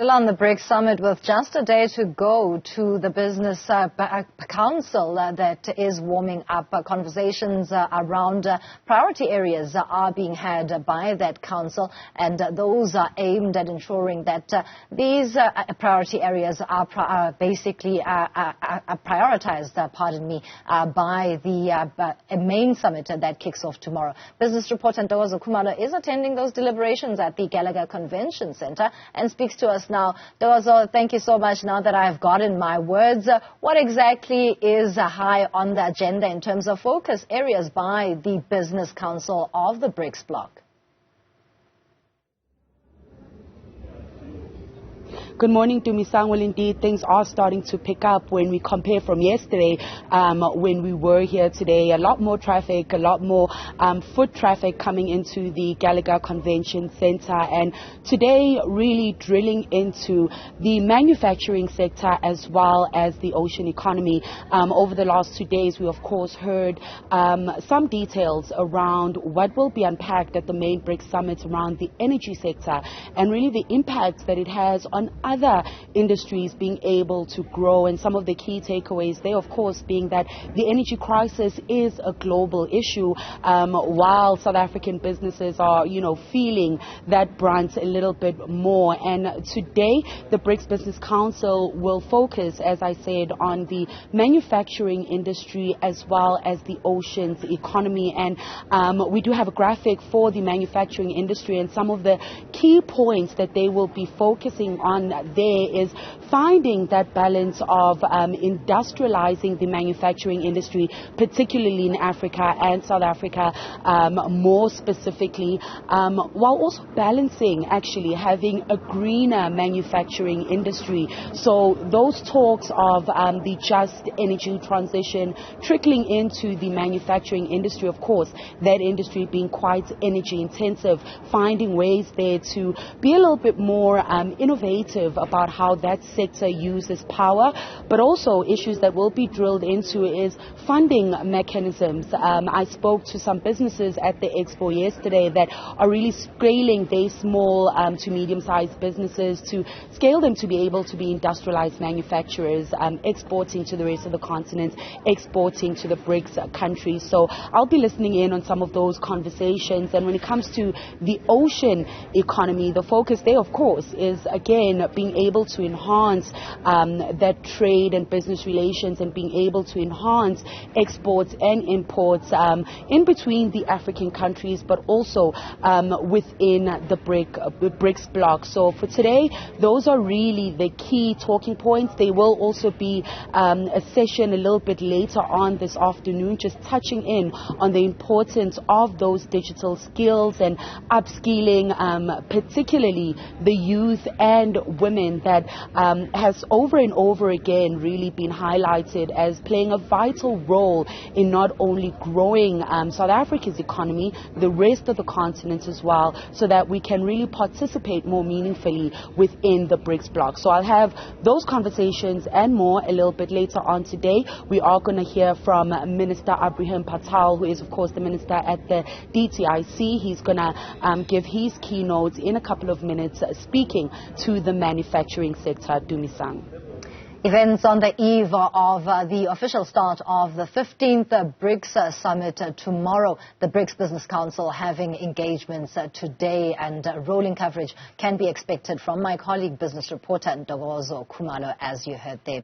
Still on the BRICS summit, with just a day to go to the Business Council that is warming up. Conversations around priority areas are being had by that council, and those are aimed at ensuring that these priority areas are basically prioritized, by the main summit that kicks off tomorrow. Business reporter Ntokozo Khumalo is attending those deliberations at the Gallagher Convention Center and speaks to us now. Ntokozo, thank you so much. Now that I've gotten my words, what exactly is high on the agenda in terms of focus areas by the Business Council of the BRICS bloc? Good morning, Dumisang. Well, indeed, things are starting to pick up when we compare from yesterday, when we were here today. A lot more traffic, a lot more foot traffic coming into the Gallagher Convention Center. And today, really drilling into the manufacturing sector as well as the ocean economy. Over the last 2 days, we, of course, heard some details around what will be unpacked at the main BRICS summit around the energy sector and really the impact that it has on other industries being able to grow. And some of the key takeaways there, of course, being that the energy crisis is a global issue, while South African businesses are, feeling that brunt a little bit more. And today, the BRICS Business Council will focus, as I said, on the manufacturing industry as well as the oceans economy. And we do have a graphic for the manufacturing industry, and some of the key points that they will be focusing on there is finding that balance of industrializing the manufacturing industry, particularly in Africa and South Africa, more specifically, while also balancing actually having a greener manufacturing industry. So those talks of the just energy transition trickling into the manufacturing industry, of course, that industry being quite energy intensive, finding ways there to be a little bit more innovative about how that sector uses power, but also issues that will be drilled into is funding mechanisms. I spoke to some businesses at the expo yesterday that are really scaling their small to medium-sized businesses to scale them to be able to be industrialized manufacturers, exporting to the rest of the continent, exporting to the BRICS countries. So I'll be listening in on some of those conversations. And when it comes to the ocean economy, the focus there, of course, is again being able to enhance that trade and business relations and being able to enhance exports and imports in between the African countries, but also within the BRICS bloc. So for today, those are really the key talking points. There will also be a session a little bit later on this afternoon, just touching in on the importance of those digital skills and upskilling, particularly the youth and women, that has over and over again really been highlighted as playing a vital role in not only growing South Africa's economy, the rest of the continent as well, so that we can really participate more meaningfully within the BRICS bloc. So I'll have those conversations and more a little bit later on today. We are going to hear from Minister Ibrahim Patel, who is, of course, the minister at the DTIC. He's going to give his keynote in a couple of minutes, speaking to the manufacturing sector. Dumisang. Events on the eve of the official start of the 15th BRICS summit tomorrow. The BRICS Business Council having engagements today, and rolling coverage can be expected from my colleague, business reporter Ntokozo Khumalo, as you heard there.